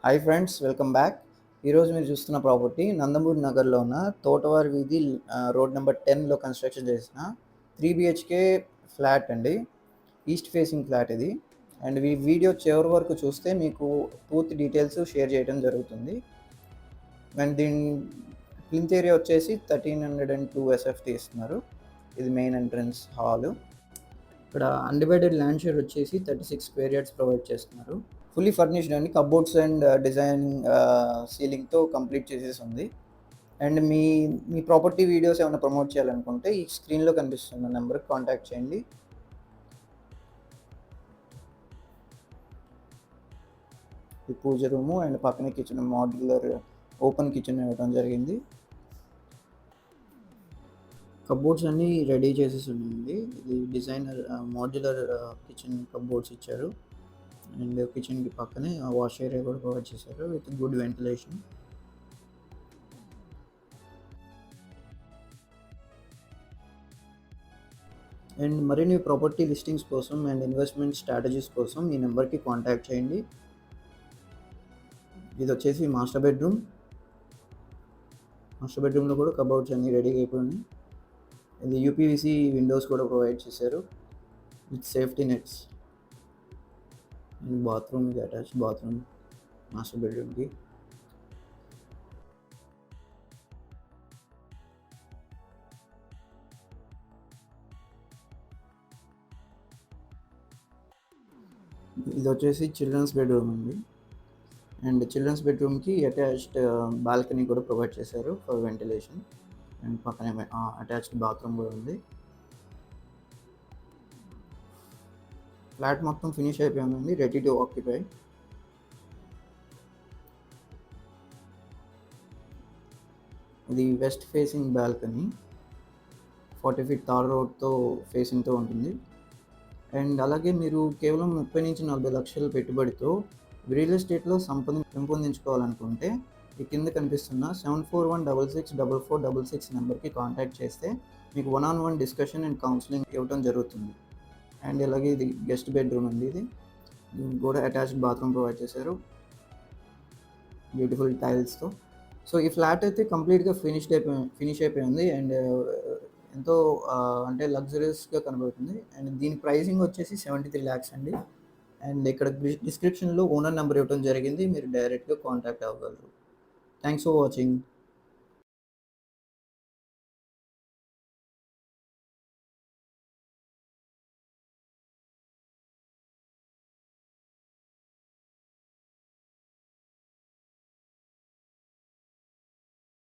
Hi friends, welcome back. ఈరోజు మీరు చూస్తున్న ప్రాపర్టీ నందమూరి నగర్లో ఉన్న తోటవారి వీధి రోడ్ నెంబర్ 10లో కన్స్ట్రక్షన్ చేసిన 3 BHK ఫ్లాట్ అండి. ఈస్ట్ ఫేసింగ్ ఫ్లాట్ ఇది. అండ్ ఈ వీడియో చివరి వరకు చూస్తే మీకు పూర్తి డీటెయిల్స్ షేర్ చేయడం జరుగుతుంది. అండ్ దీని ప్లింత్ ఏరియా వచ్చేసి 1302 SFT ఇస్తున్నారు. ఇది మెయిన్ ఎంట్రన్స్ హాలు. ఇక్కడ అన్డివైడెడ్ ల్యాండ్ షేర్ వచ్చేసి 36 స్క్వేర్ యార్డ్స్ ప్రొవైడ్ చేస్తున్నారు. ఫుల్లీ ఫర్నిష్డ్ అండి. కబోర్డ్స్ అండ్ డిజైనింగ్ సీలింగ్తో కంప్లీట్ చేసేసి ఉంది. అండ్ మీ ప్రాపర్టీ వీడియోస్ ఏమైనా ప్రమోట్ చేయాలనుకుంటే ఈ స్క్రీన్లో కనిపిస్తున్న నెంబర్కి కాంటాక్ట్ చేయండి. ఈ పూజ రూము అండ్ పక్కనే కిచెన్, మాడ్యులర్ ఓపెన్ కిచెన్ ఇవ్వడం జరిగింది. కబోర్డ్స్ అన్నీ రెడీ చేసేసి ఉన్నాయండి. ఇది డిజైనర్ మాడ్యులర్ కిచెన్ కబోర్డ్స్ ఇచ్చారు. అండ్ కిచెన్కి పక్కనే వాష్ ఏరియా కూడా ప్రొవైడ్ చేశారు విత్ గుడ్ వెంటిలేషన్. అండ్ మరిన్ని ప్రాపర్టీ లిస్టింగ్స్ కోసం అండ్ ఇన్వెస్ట్మెంట్ స్ట్రాటజీస్ కోసం ఈ నెంబర్కి కాంటాక్ట్ చేయండి. ఇది వచ్చేసి మాస్టర్ బెడ్రూమ్లో కూడా కబోర్డ్స్ అన్నీ రెడీగా అయిపోయినాయి. ఇది యూపీవీసీ విండోస్ కూడా ప్రొవైడ్ చేశారు with safety nets. And bathroom, ఇది అటాచ్ బాత్రూమ్ మాస్టర్ బెడ్రూమ్కి. ఇది వచ్చేసి చిల్డ్రన్స్ బెడ్రూమ్ అండి. అండ్ చిల్డ్రన్స్ బెడ్రూమ్కి అటాచ్డ్ బాల్కనీ కూడా ప్రొవైడ్ చేశారు ఫర్ వెంటిలేషన్. అండ్ పక్కనే అటాచ్డ్ బాత్రూమ్ కూడా ఉంది. ఫ్లాట్ మొత్తం ఫినిష్ అయిపోయిందండి, రెడీ టు ఆక్యుపై. ఇది వెస్ట్ ఫేసింగ్ బాల్కనీ, 40 feet తార్ రోడ్తో ఫేసింగ్తో ఉంటుంది. అండ్ అలాగే మీరు కేవలం 30 నుంచి 40 లక్షల పెట్టుబడితో రియల్ ఎస్టేట్లో సంపద పెంపొందించుకోవాలనుకుంటే ఈ కింద కనిపిస్తున్న 7416644466 నెంబర్కి కాంటాక్ట్ చేస్తే మీకు 1-on-1 డిస్కషన్ అండ్ కౌన్సిలింగ్ ఇవ్వడం జరుగుతుంది. అండ్ అలాగే ఇది గెస్ట్ బెడ్రూమ్ అండి. ఇది కూడా అటాచ్డ్ బాత్రూమ్ ప్రొవైడ్ చేశారు బ్యూటిఫుల్ టైల్స్తో. సో ఈ ఫ్లాట్ అయితే కంప్లీట్గా ఫినిష్ అయిపోయింది. అండ్ ఎంతో అంటే లగ్జరియస్గా కనబడుతుంది. అండ్ దీని ప్రైసింగ్ వచ్చేసి 73 lakhs అండి. అండ్ ఇక్కడ డిస్క్రిప్షన్లో ఓనర్ నెంబర్ ఇవ్వడం జరిగింది, మీరు డైరెక్ట్గా కాంటాక్ట్ అవ్వగలరు. Thanks for watching.